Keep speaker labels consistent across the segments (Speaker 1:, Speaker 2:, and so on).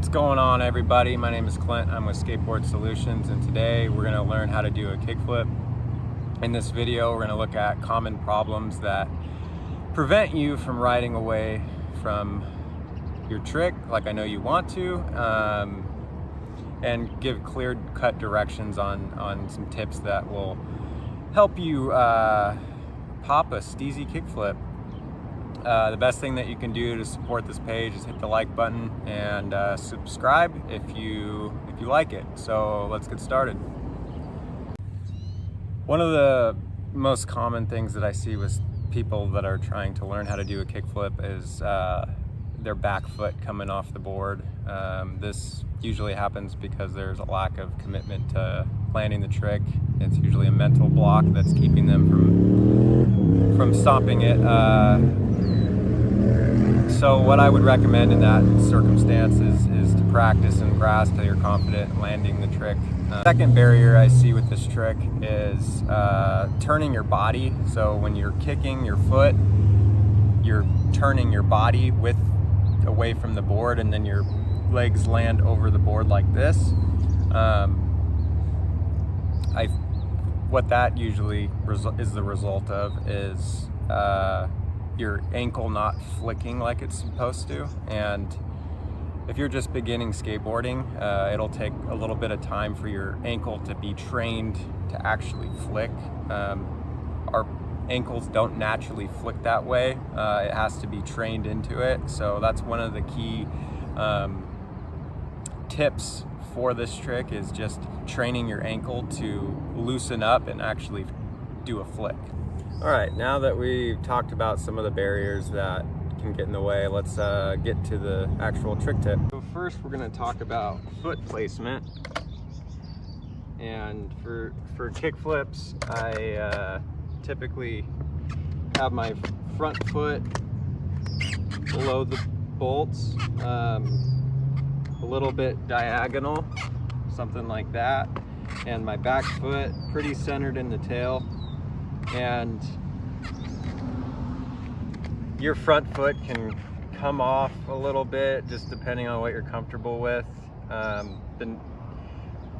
Speaker 1: What's going on, everybody? My name is Clint. I'm with Skateboard Solutions, and today we're going to learn how to do a kickflip. In this video, we're going to look at common problems that prevent you from riding away from your trick like I know you want to, and give clear-cut directions on some tips that will help you pop a steezy kickflip. The best thing that you can do to support this page is hit the like button and subscribe if you like it. So let's get started. One of the most common things that I see with people that are trying to learn how to do a kickflip is their back foot coming off the board. This usually happens because there's a lack of commitment to landing the trick. It's usually a mental block that's keeping them from stomping it. So what I would recommend in that circumstance is to practice in grass till you're confident in landing the trick. Second barrier I see with this trick is turning your body. So when you're kicking your foot, you're turning your body away from the board, and then your legs land over the board like this. What that usually is the result of is your ankle not flicking like it's supposed to. And if you're just beginning skateboarding, it'll take a little bit of time for your ankle to be trained to actually flick. Our ankles don't naturally flick that way. It has to be trained into it. So that's one of the key tips for this trick, is just training your ankle to loosen up and actually do a flick. All right, now that we've talked about some of the barriers that can get in the way, let's get to the actual trick tip. So first, we're gonna talk about foot placement. And for kickflips, I typically have my front foot below the bolts, a little bit diagonal, something like that, and my back foot pretty centered in the tail. And your front foot can come off a little bit, just depending on what you're comfortable with. Then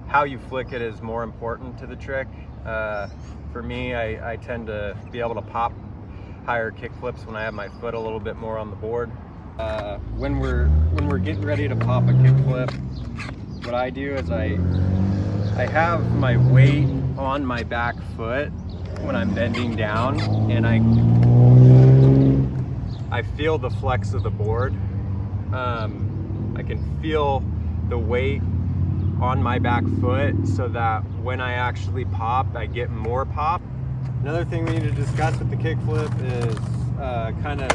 Speaker 1: how you flick it is more important to the trick. For me, I tend to be able to pop higher kickflips when I have my foot a little bit more on the board. When we're getting ready to pop a kickflip, what I do is I have my weight on my back foot when I'm bending down, and I feel the flex of the board. I can feel the weight on my back foot, so that when I actually pop, I get more pop. Another thing we need to discuss with the kickflip is kind of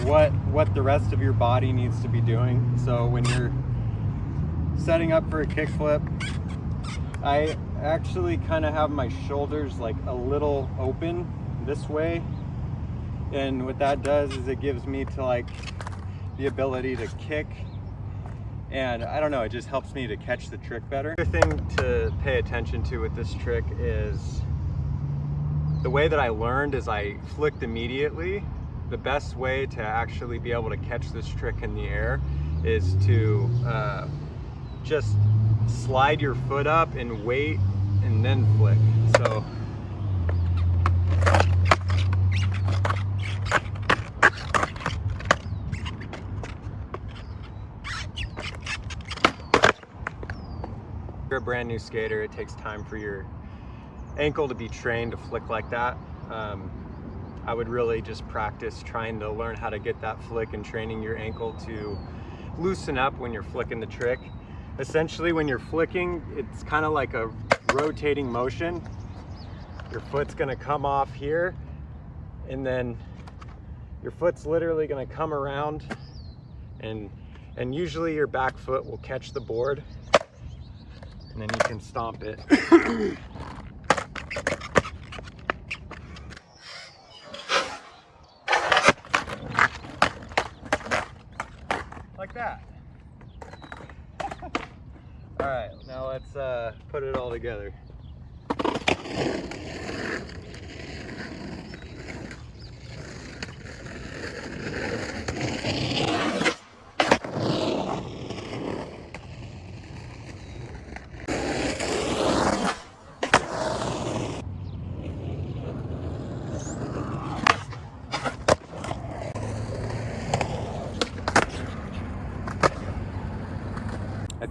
Speaker 1: what the rest of your body needs to be doing. So when you're setting up for a kickflip, I actually kind of have my shoulders like a little open this way, and what that does is it gives me the ability to kick, and I don't know, it just helps me to catch the trick better. Another thing to pay attention to with this trick is the way that I learned is I flicked immediately. The best way to actually be able to catch this trick in the air is to just slide your foot up and wait and then flick. So if you're a brand new skater, it takes time for your ankle to be trained to flick like that. I would really just practice trying to learn how to get that flick and training your ankle to loosen up when you're flicking the trick. Essentially, when you're flicking, it's kind of like a rotating motion. Your foot's gonna come off here, and then your foot's literally gonna come around, and usually your back foot will catch the board, and then you can stomp it. Like that. All right, now let's put it all together.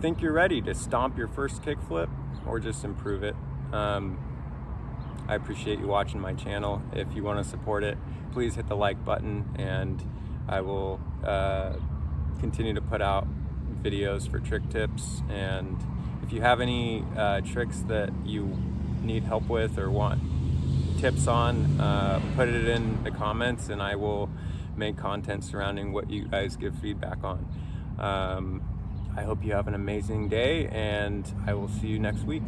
Speaker 1: think you're ready to stomp your first kickflip or just improve it. I appreciate you watching my channel. If you want to support it, please hit the like button, and I will continue to put out videos for trick tips. And if you have any tricks that you need help with or want tips on, put it in the comments and I will make content surrounding what you guys give feedback on. I hope you have an amazing day, and I will see you next week.